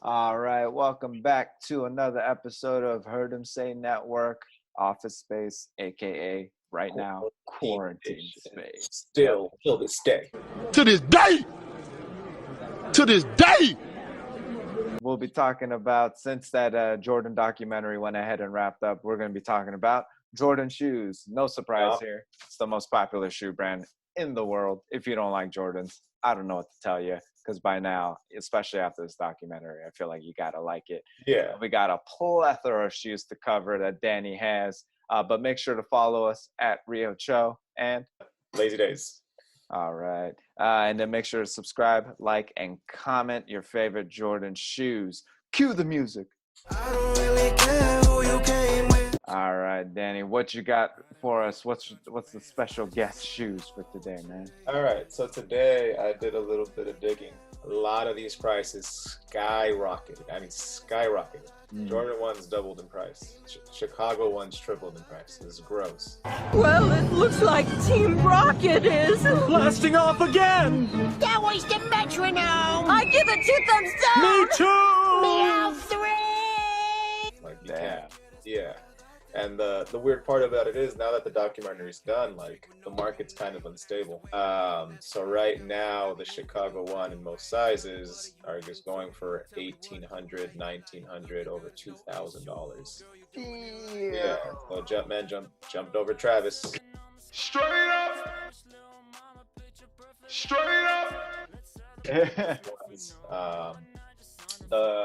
All right, welcome back to another episode of Heard Him Say Network, Office Space, aka right now Quarantine Space. Still till this day. To this day! To this day! We'll be talking about, since that Jordan documentary went ahead and wrapped up, we're going to be talking about Jordan shoes. No surprise here. It's the most popular shoe brand in the world. If you don't like Jordans, I don't know what to tell you, because by now, especially after this documentary, I feel like you got to like it. Yeah. We got a plethora of shoes to cover that Danny has, but make sure to follow us at Rio Cho and Lazy Days. all right. And then make sure to subscribe, like, and comment your favorite Jordan shoes. Cue the music. I don't really care who you came with. All right, Danny, what you got for us? What's the special guest shoes for today, man? All right. So today I did a little bit of digging. A lot of these prices skyrocketed. Jordan ones doubled in price. Chicago ones tripled in price. This is gross. Well, it looks like Team Rocket is Blasting off again! That was the metronome! I give it 2 thumbs down! Me too! Meow 3! Like, you Damn. can't. Yeah. And the weird part about it is, now that the documentary's done, like, the market's kind of unstable. So right now, the Chicago one in most sizes are just going for $1,800, $1,900, over $2,000. Yeah. So Jumpman jumped over Travis. Straight up! Straight up!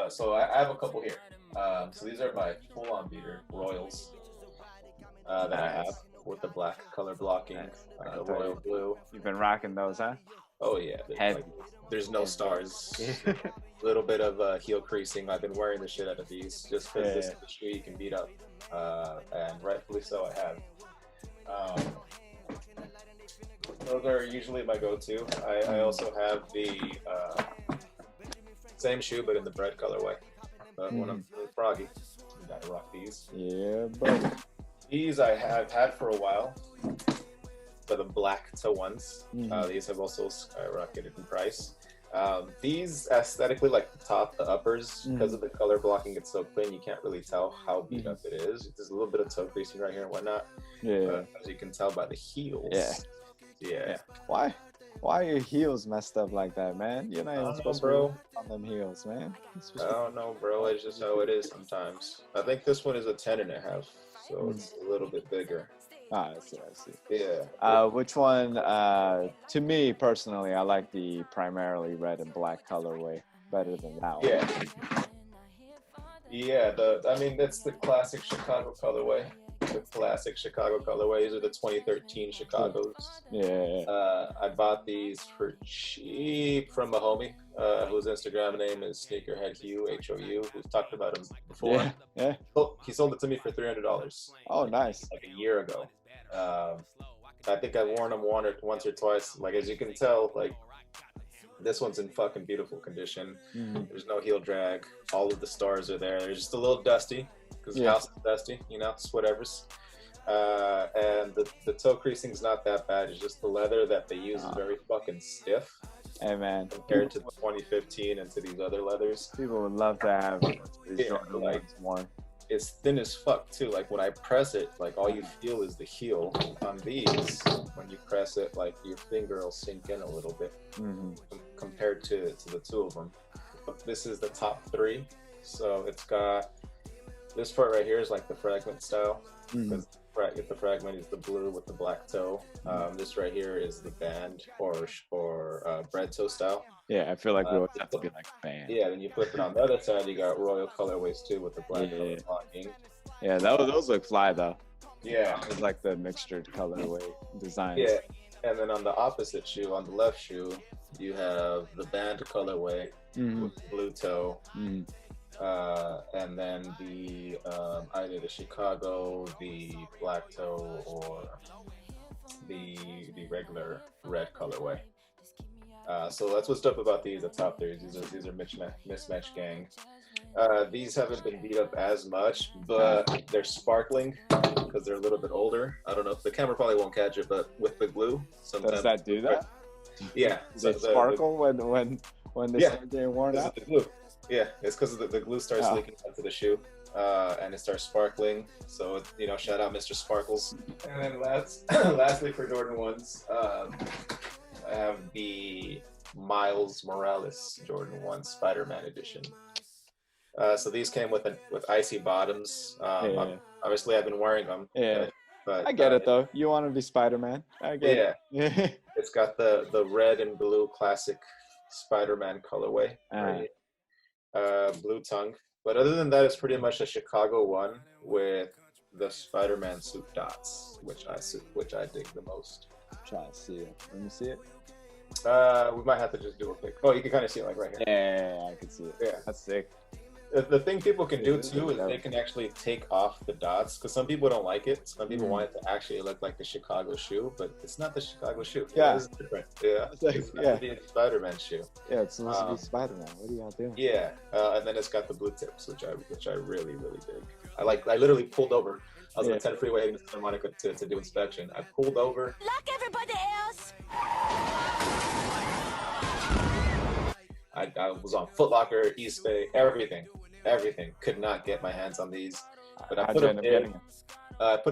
So I have a couple here. So these are my full-on beater Royals that I have with the black color blocking, royal blue. You've been rocking those, huh? Oh yeah, Heavy. there's no stars. A little bit of heel creasing. I've been wearing the shit out of these just because this is the shoe you can beat up, and rightfully so. I have. Those are usually my go-to. I also have the same shoe but in the bread colorway. When I'm feeling froggy, you gotta rock these. Yeah, buddy. These I have had for a while. For the black toe ones, these have also skyrocketed in price. These aesthetically, like the top, the uppers, because of the color blocking, it's so clean you can't really tell how beat up it is. There's a little bit of toe creasing right here and whatnot. Yeah. But as you can tell by the heels. Yeah. Why are your heels messed up like that, man? You're not even supposed to be on them heels, man. I don't know, bro. It's just how it is sometimes. I think this one is a 10.5, so it's a little bit bigger. Ah, I see. Yeah. Which one, to me personally, I like the primarily red and black colorway better than that one. Yeah, that's the classic Chicago colorway. The classic Chicago colorways are the 2013 Chicagos. Yeah. I bought these for cheap from a homie, whose Instagram name is Sneakerhead Hugh, H-O-U. We've talked about him before. Yeah. He sold it to me for $300. Oh, nice. Like a year ago. I think I've worn them once or twice. Like, as you can tell, like, this one's in fucking beautiful condition. There's no heel drag. All of the stars are there. They're just a little dusty because the house is dusty, it's whatever's. And the toe creasing's not that bad. It's just the leather that they use is very fucking stiff. Hey, man. Compared to 2015 and to these other leathers. People would love to have these Jordan ones more. It's thin as fuck too. Like when I press it, like all you feel is the heel. On these, when you press it, like your finger will sink in a little bit compared to the two of them. But this is the top 3. So it's got this part right here is like the fragment style because the fragment is the blue with the black toe. This right here is the band or bread toe style. Yeah, I feel like we always have to be like band. Yeah, then you flip it on the other side, you got royal colorways too with the black color blocking. Yeah, those look fly though. Yeah. It's like the mixtured colorway designs. Yeah, and then on the opposite shoe, on the left shoe, you have the band colorway with the blue toe. And then the either the Chicago, the black toe, or the regular red colorway. So that's what's dope about these. The top 3. These are mismatch gang. These haven't been beat up as much, but they're sparkling because they're a little bit older. I don't know if the camera probably won't catch it, but with the glue, sometimes. Does that do that? Yeah. Does it sparkle when they start getting worn out? The glue. Yeah, it's because the glue starts leaking onto the shoe, and it starts sparkling. So you know, shout out Mr. Sparkles. And then lastly for Jordan 1s, I have the Miles Morales Jordan 1 Spider-Man edition. So these came with icy bottoms. Obviously, I've been wearing them. Yeah. But I get it though. You want to be Spider-Man. I get it. Yeah. It's got the red and blue classic Spider-Man colorway. Right? Blue tongue. But other than that, it's pretty much a Chicago one with the Spider-Man suit dots, which I dig the most. Try to see it. Let me see it. We might have to just do a quick. Oh, you can kind of see it like right here. Yeah, I can see it. Yeah, that's sick. The thing people can do too is they can actually take off the dots, because some people don't like it. Some people want it to actually look like the Chicago shoe, but it's not the Chicago shoe. Yeah, it's different. Yeah, it's supposed to be a Spider-Man shoe. Yeah, it's supposed to be Spider-Man. What are y'all doing? Yeah, and then it's got the blue tips, which I really dig. I literally pulled over. I was on the 10 freeway heading to Santa Monica to do inspection. I pulled over. Like everybody else. I was on Foot Locker, East Bay, everything. Could not get my hands on these, but I put a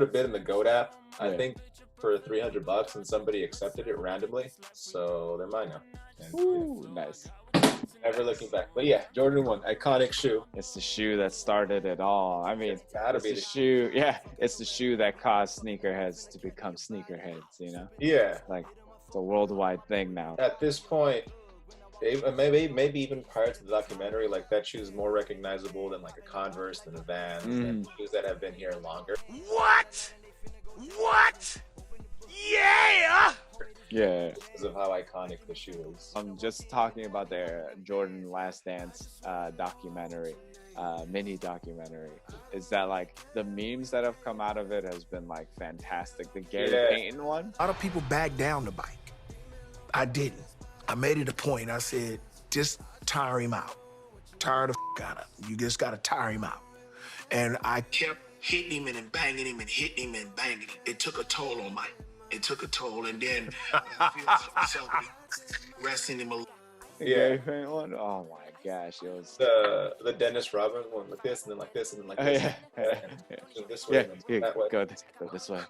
bid in the Goat app. I think for $300, and somebody accepted it randomly, so they're mine now. And, ooh, nice. Never looking back. But yeah, Jordan 1, iconic shoe. It's the shoe that started it all. I mean, it's gotta be the shoe. Yeah, it's the shoe that caused sneakerheads to become sneakerheads. You know? Yeah. Like it's a worldwide thing now. At this point. Maybe even prior to the documentary, like that shoe is more recognizable than like a Converse, than a Vans, than shoes that have been here longer. What? Yeah! Yeah. Because of how iconic the shoe is. I'm just talking about the Jordan Last Dance documentary, mini documentary. Is that like the memes that have come out of it has been like fantastic. The Gary Payton one. A lot of people back down the bike. I didn't. I made it a point. I said, just tire him out. Tire the out of him. You just got to tire him out. And I kept hitting him and banging him and hitting him and banging him. It took a toll on Mike. It took a toll. And then I feel myself resting him a little. Gary Payton one? Oh my gosh. It was the Dennis Rodman one, like this and then like this and then like this. This way and then that way. Go this way.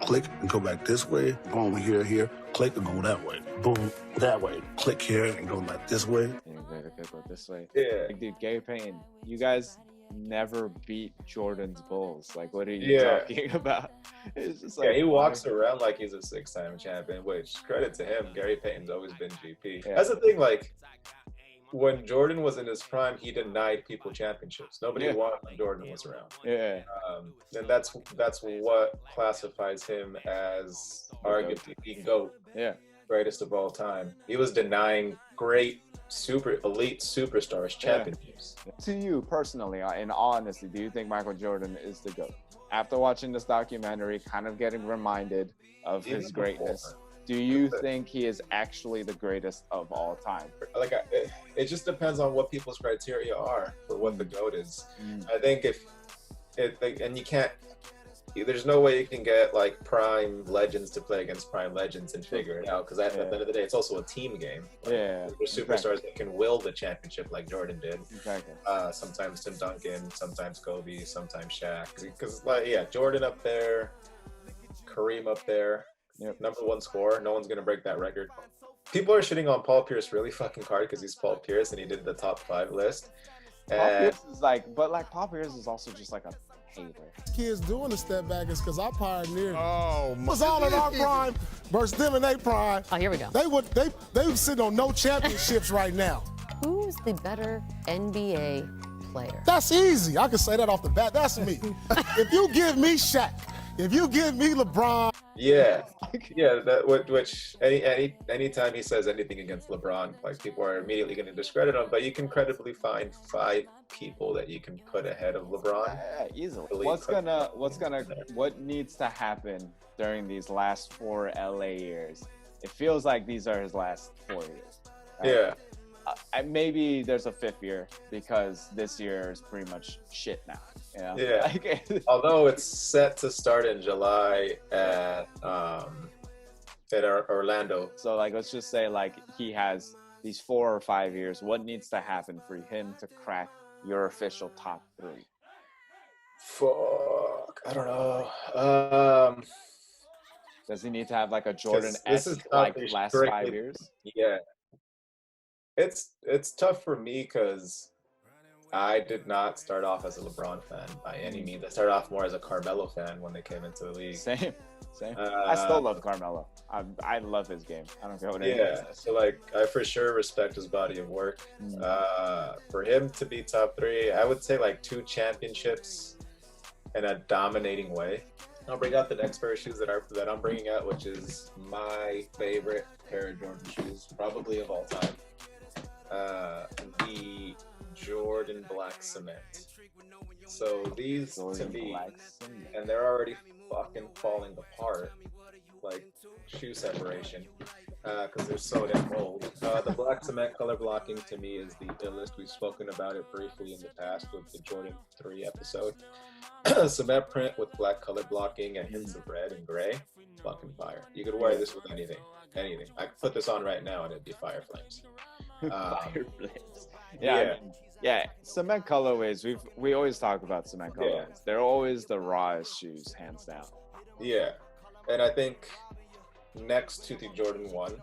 Click and go back this way. Go over here. Click and go that way. Boom, that way. Click here and go back this way. Go this way. Yeah. Like, dude, Gary Payton, you guys never beat Jordan's Bulls. Like, what are you talking about? It's just like, he walks around like he's a 6-time champion, which credit to him. Gary Payton's always been GP. That's the thing, like, when Jordan was in his prime, he denied people championships. Nobody won when Jordan was around. Yeah. And that's what classifies him as arguably the GOAT. Yeah. Greatest of all time. He was denying great, super elite superstars championships. To you personally, in all honesty, do you think Michael Jordan is the GOAT? After watching this documentary, kind of getting reminded of his greatness, do you think he is actually the greatest of all time? Like, it just depends on what people's criteria are for what the GOAT is. I think and you can't, there's no way you can get like prime legends to play against prime legends and figure it out, because at the end of the day, it's also a team game. Like, there's superstars that can will the championship like Jordan did. Exactly. Sometimes Tim Duncan, sometimes Kobe, sometimes Shaq. Because Jordan up there, Kareem up there. Number 1 scorer. No one's gonna break that record. People are shitting on Paul Pierce really fucking hard because he's Paul Pierce and he did the top 5 list. Paul Pierce is like, but like Paul Pierce is also just like a hater. Kids doing the step back is because I pioneered. Oh, it was all in our prime versus them in their prime. Oh, here we go. They would sitting on no championships right now. Who's the better NBA player? That's easy. I can say that off the bat. That's me. If you give me Shaq, if you give me LeBron. Which anytime he says anything against LeBron, like, people are immediately going to discredit him. But you can credibly find 5 people that you can put ahead of LeBron. Easily. What needs to happen during these last 4 LA years? It feels like these are his last 4 years. Right? Maybe there's a 5th year because this year is pretty much shit now. You know? Although it's set to start in July at Orlando. So like, let's just say like he has these 4 or 5 years, what needs to happen for him to crack your official top 3? Fuck, I don't know. Does he need to have like a 'Cause this is Jordan-esque tough like for last 5 strictly. years? Yeah, it's tough for me because I did not start off as a LeBron fan by any means. I started off more as a Carmelo fan when they came into the league. Same. I still love Carmelo. I love his game. I don't care what anyone Yeah, says. so like I for sure respect his body of work. For him to be top 3, I would say like 2 championships in a dominating way. I'll bring out the next pair of shoes that I'm bringing out, which is my favorite pair of Jordan shoes, probably of all time. The Jordan Black Cement. So these to me, and they're already fucking falling apart, like shoe separation, because they're so damn old. The Black Cement color blocking to me is the illest. We've spoken about it briefly in the past with the Jordan 3 episode. Cement print with black color blocking and hints of red and gray, fucking fire. You could wear this with anything. I could put this on right now and it'd be fire flames. Fire flames. Yeah. Cement colorways. We always talk about cement colorways. Yeah. They're always the rawest shoes, hands down. Yeah, and I think next to the Jordan 1,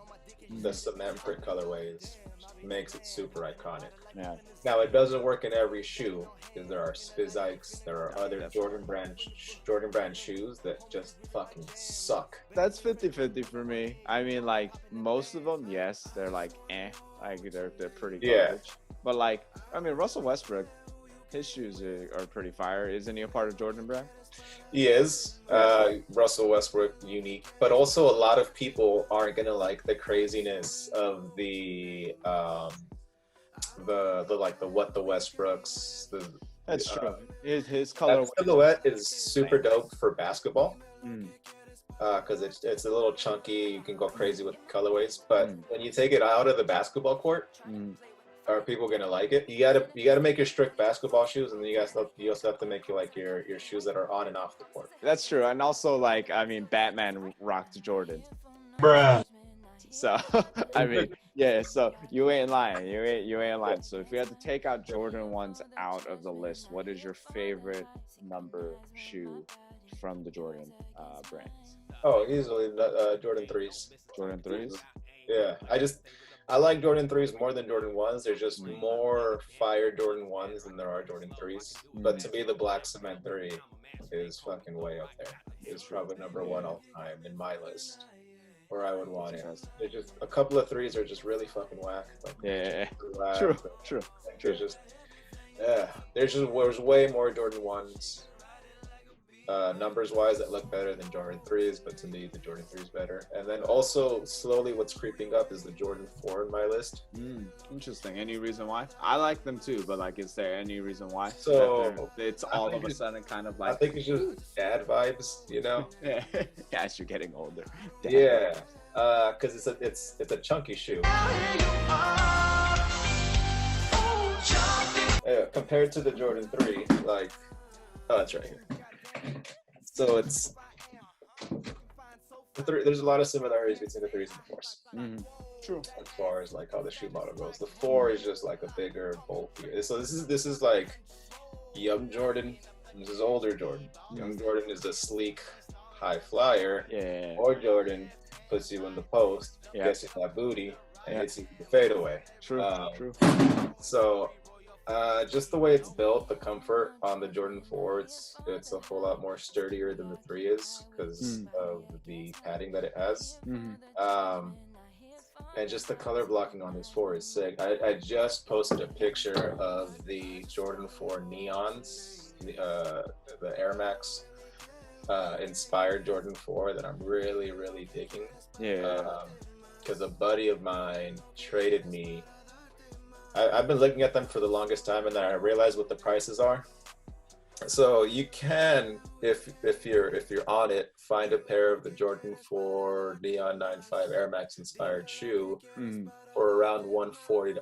the cement print colorways makes it super iconic. Yeah. Now it doesn't work in every shoe because there are Spizikes, there are other Jordan brand shoes that just fucking suck. That's 50-50 for me. I mean, like most of them, yes, they're like like they're pretty garbage. Yeah. But like, I mean, Russell Westbrook, his shoes are pretty fire. Isn't he a part of Jordan brand? He is. Russell Westbrook, unique, but also a lot of people aren't gonna like the craziness of the what the Westbrooks. That's true. His color. That silhouette is super dope for basketball. Because it's a little chunky, you can go crazy with colorways. But when you take it out of the basketball court, are people gonna like it? You gotta make your strict basketball shoes, and then you also have to make your shoes that are on and off the court. That's true, and also like I mean, Batman rocked Jordan. Bruh. So I mean, yeah. So you ain't lying. You ain't lying. So if you had to take out Jordan 1s out of the list, what is your favorite number shoe from the Jordan brands? Oh, easily Jordan 3s. Jordan 3s? Yeah, I like Jordan 3s more than Jordan 1s. There's just more fire Jordan 1s than there are Jordan 3s. But to me, the Black Cement 3 is fucking way up there. It's probably number 1 all time in my list, where I would want it. There's just a couple of 3s are just really fucking whack. Like, True. There's way more Jordan 1s. Numbers wise that look better than Jordan 3s, but to me the Jordan 3 is better. And then also slowly what's creeping up is the Jordan 4 in my list. Interesting. Any reason why? I like them too, but like is there any reason why? So it's all of a sudden kind of like I think it's just dad vibes, you know? Yeah, as you're getting older. Yeah. Because it's a chunky shoe. Compared to the Jordan 3, like it's right here. So it's there's a lot of similarities between the 3s and the 4s. True. As far as like how the shoe model goes, the 4 is just like a bigger, bulkier. So this is like young Jordan. This is older Jordan. Young Jordan is a sleek, high flyer. Yeah. Or Jordan puts you in the post, gets you that booty, and hits you with the fadeaway. True. So. Just the way it's built, the comfort on the Jordan 4, it's a whole lot more sturdier than the 3 is because of the padding that it has. And just the color blocking on this 4 is sick. I just posted a picture of the Jordan 4 neons, the Air Max inspired Jordan 4 that I'm really, really digging. Yeah. Because a buddy of mine traded me. I've been looking at them for the longest time, and then I realized what the prices are. So you can, if you're on it, find a pair of the Jordan 4 Neon 95 Air Max inspired shoe for around $140,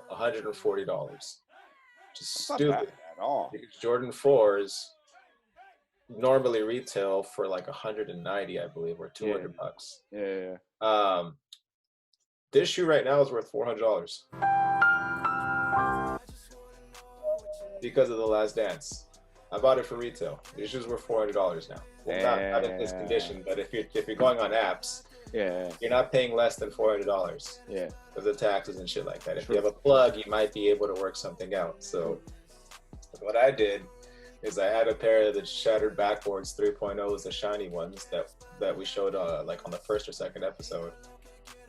which is stupid. Not bad at all. Because Jordan 4s normally retail for like $190, I believe, or $200. Yeah. This shoe right now is worth $400 because of The Last Dance. I bought it for retail. These shoes were $400 now. Well, not in this condition, but if you're going on apps, you're not paying less than $400. Yeah, because of taxes and shit like that. If you have a plug, you might be able to work something out. So what I did is I had a pair of the Shattered Backboards 3.0s, the shiny ones that we showed like on the first or second episode.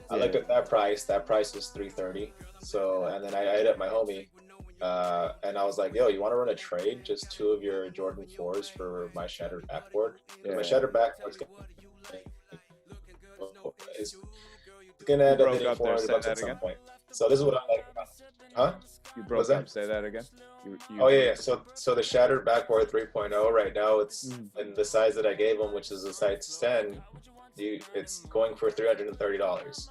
I looked at that price. That price was $330. So, and then I hit up my homie. And I was like, yo, you want to run a trade? Just 2 of your Jordan 4s for my Shattered Backboard? My Shattered Backboard's is going to end up hitting $400 at some point. So this is what I like about it. Huh? You broke up. Say that again. Oh, yeah. So the Shattered Backboard 3.0 right now, it's in the size that I gave them, which is a size 10. It's going for $330.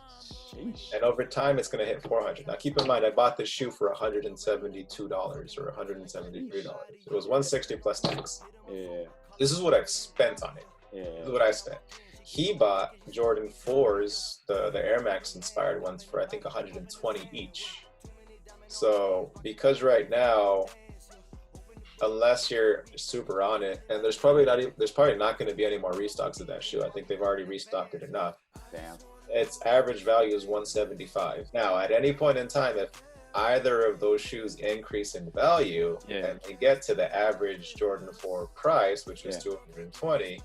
And over time, it's going to hit $400. Now, keep in mind, I bought this shoe for $172 or $173. It was $160 plus tax. Yeah. This is what I've spent on it. Yeah. This is what I spent. He bought Jordan 4s, the Air Max inspired ones, for I think $120 each. So because right now, unless you're super on it, and there's probably not going to be any more restocks of that shoe. I think they've already restocked it enough. Damn. Its average value is $175. Now, at any point in time, if either of those shoes increase in value and they get to the average Jordan 4 price, which was $220,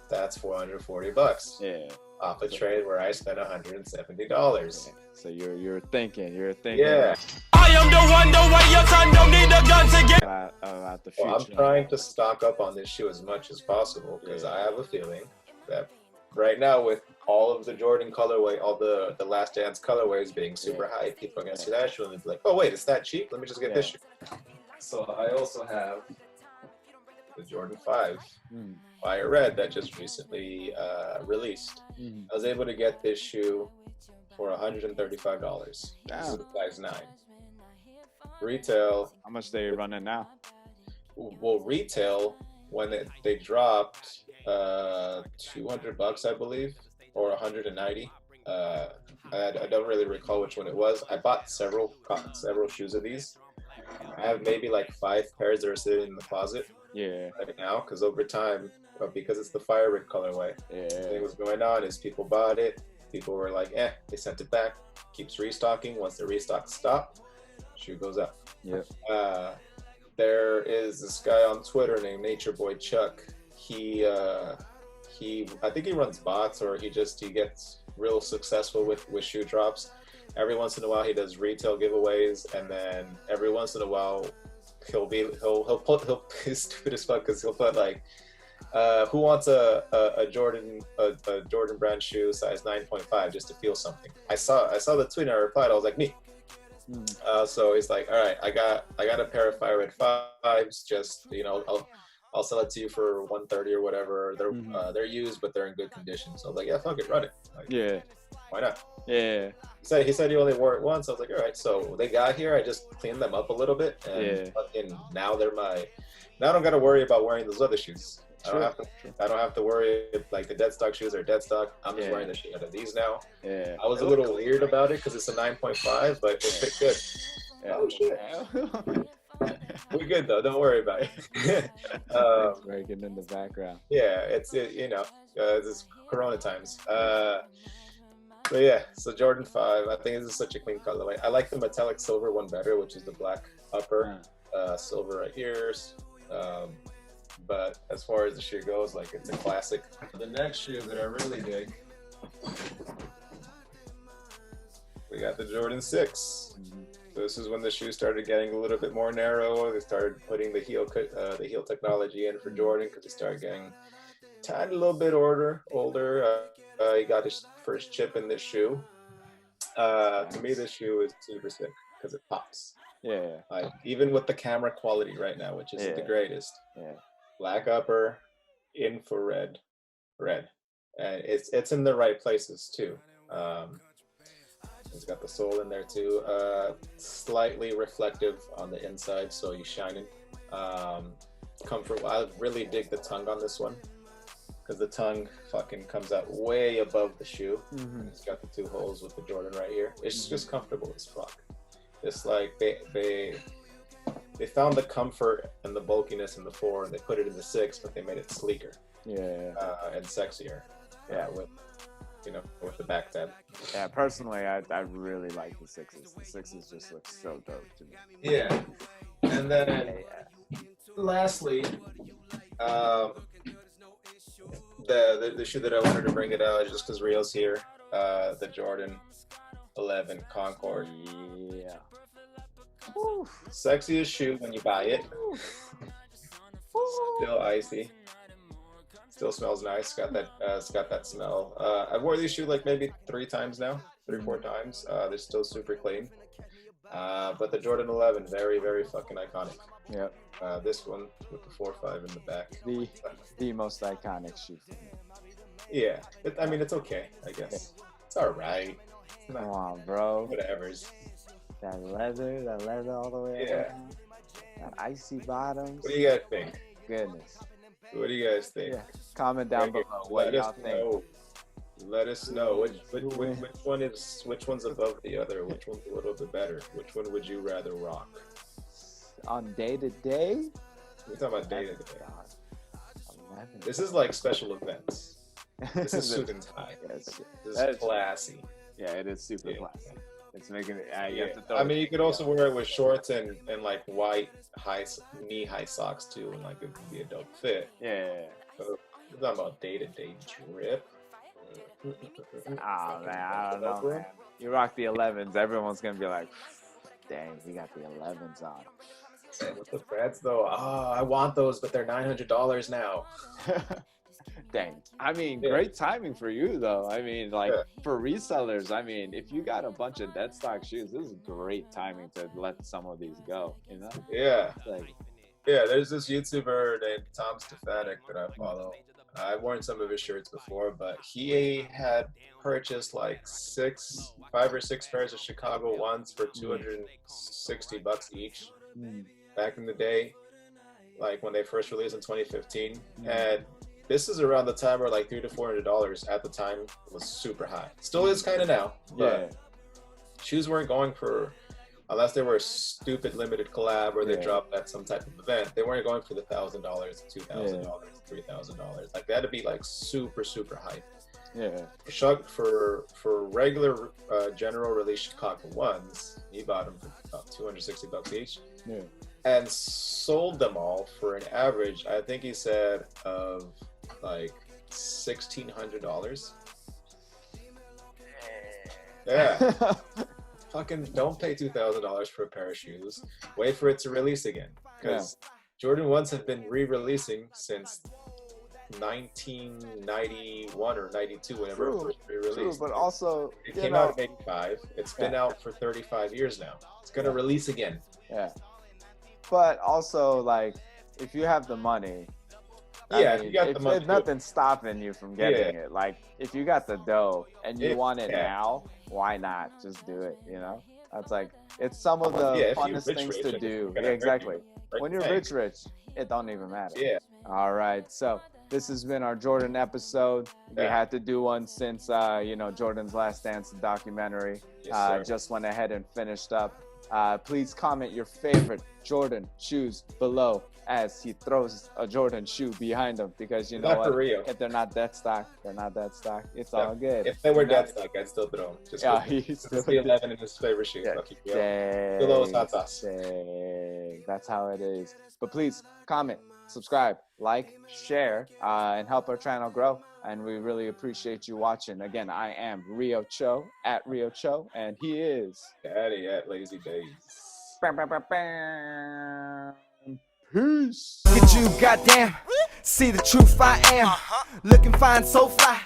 that's $440. Yeah. Off a trade where I spent $170. So you're thinking. Yeah. I am the one, the way your son don't need a gun to get about the future. Well, I'm trying to stock up on this shoe as much as possible because I have a feeling that right now, with all of the Jordan colorway, all the Last Dance colorways being super high, people are gonna see that shoe and be like, "Oh wait, it's that cheap? Let me just get this shoe." So I also have the Jordan 5 Fire Red that just recently released. I was able to get this shoe for $135. This is a size 9. Retail. How much they running now? Well, retail when they dropped $200, I believe, or 190. I don't really recall which one it was. I bought several shoes of these. I have maybe like 5 pairs that are sitting in the closet right now, because over time, because it's the Fire Red colorway, the thing was going on is people bought it, people were like, they sent it back, keeps restocking. Once the restock stop, shoe goes up. There is this guy on Twitter named Nature Boy Chuck. I think he runs bots, or he gets real successful with shoe drops. Every once in a while he does retail giveaways, and then every once in a while he'll be stupid as fuck, because he'll put like who wants a Jordan brand shoe size 9.5 just to feel something. I saw the tweet and I replied, I was like, me. So he's like, all right, I got a pair of Fire Red 5s, just, you know, I'll sell it to you for $130 or whatever. They're used, but they're in good condition. So I was like, yeah, fuck it, run it. Like, why not? Yeah. He said he only wore it once. I was like, all right. So they got here. I just cleaned them up a little bit, and fucking now they're my. Now I don't got to worry about wearing those other shoes. I don't have to worry if like the dead stock shoes are dead stock. I'm just wearing the shit out of these now. Yeah. I was a little weird about it because it's a 9.5, but it fit good. Oh shit. We're good though. Don't worry about it. Breaking in the background. Yeah, it's Corona times. But yeah, so Jordan 5. I think this is such a clean colorway. I like the metallic silver one better, which is the black upper, silver right here. But as far as the shoe goes, like, it's a classic. The next shoe that I really dig, we got the Jordan 6. This is when the shoe started getting a little bit more narrow. They started putting the heel technology in for Jordan, because they started getting a tiny little bit older. He got his first chip in this shoe. To me, this shoe is super sick because it pops. Yeah. Like, even with the camera quality right now, which isn't the greatest. Yeah. Black upper, infrared, red, and it's in the right places too. It's got the sole in there too. Slightly reflective on the inside, so you shining. Comfort. I really dig the tongue on this one, because the tongue fucking comes out way above the shoe. And it's got the 2 holes with the Jordan right here. It's just comfortable as fuck. It's like they found the comfort and the bulkiness in the 4 and they put it in the 6, but they made it sleeker. And sexier. With the back bend. Yeah, personally, I really like the 6s. The 6s just look so dope to me. Yeah. And then lastly, the shoe that I wanted to bring it out just because Rio's here, the Jordan 11 Concord. Yeah. Sexiest shoe when you buy it. Still icy. Still smells nice. It's got that smell. I've worn these shoes like maybe 3 times now, 4 times. They're still super clean. But the Jordan 11, very, very fucking iconic. Yep. This one with the 4.5 in the back. The most iconic shoe for me. Yeah. It's okay, I guess. It's all right. Come on, bro. Whatever's. That leather all the way around. That icy bottoms. What do you guys think? Goodness. What do you guys think? Yeah. Comment down below what y'all think. Let us know which one's above the other. Which one's a little bit better? Which one would you rather rock? On day to day? We're talking about day to day. This is like special events. This is suit and tie. This is classy. Yeah, it is super classy. It's making it. You have to throw you could also wear it with shorts and like white knee-high socks too, and like it would be a dope fit. Yeah. So we're talking about day-to-day drip. Man, I don't know, man. You rock the 11s, everyone's gonna be like, "Dang, he got the 11s on." And with the Freds though, I want those, but they're $900 now. Dang. Great timing for you though. For resellers, if you got a bunch of dead stock shoes, this is great timing to let some of these go, you know? Yeah. There's this YouTuber named Tom Stefanik that I follow. I've worn some of his shirts before, but he had purchased like 5 or 6 pairs of Chicago ones for $260 each back in the day, like when they first released in 2015. And this is around the time where like $300 to $400 at the time was super high. Still is kind of now, but shoes weren't going for, unless they were a stupid limited collab or they dropped at some type of event, they weren't going for the $1,000, $2,000, $3,000. Like they had to be like super, super high. Yeah. For regular general release Chicago ones, he bought them for about $260 each. Yeah. And sold them all for an average, I think he said, of like $1,600. Yeah. Fucking don't pay $2,000 for a pair of shoes. Wait for it to release again. Because Jordan 1s have been re-releasing since 1991 or 92, whenever it first re-released. True, but also it came out in 85. It's been out for 35 years now. It's gonna release again. Yeah. But also, like, if you have the money, if you got the money, there's nothing stopping you from getting it. Like, if you got the dough and you want it now, why not just do it? You know, that's like, it's some of the funnest things to do. Yeah, exactly. When you're rich, it don't even matter. Yeah. All right. So this has been our Jordan episode. We had to do one since Jordan's Last Dance documentary just went ahead and finished up. Please comment your favorite Jordan shoes below as he throws a Jordan shoe behind him, because you know what? If they're not dead stock, they're not dead stock. It's all good. If they were dead stock, I'd still throw them. Just he's still the 11 in his favorite shoe. That's how it is. But please comment, subscribe, like, share, and help our channel grow. And we really appreciate you watching. Again, I am Rio Cho at Rio Cho, and he is Daddy at Lazy Days. Peace. Look at you, goddamn. See the truth I am. Looking fine, so fly.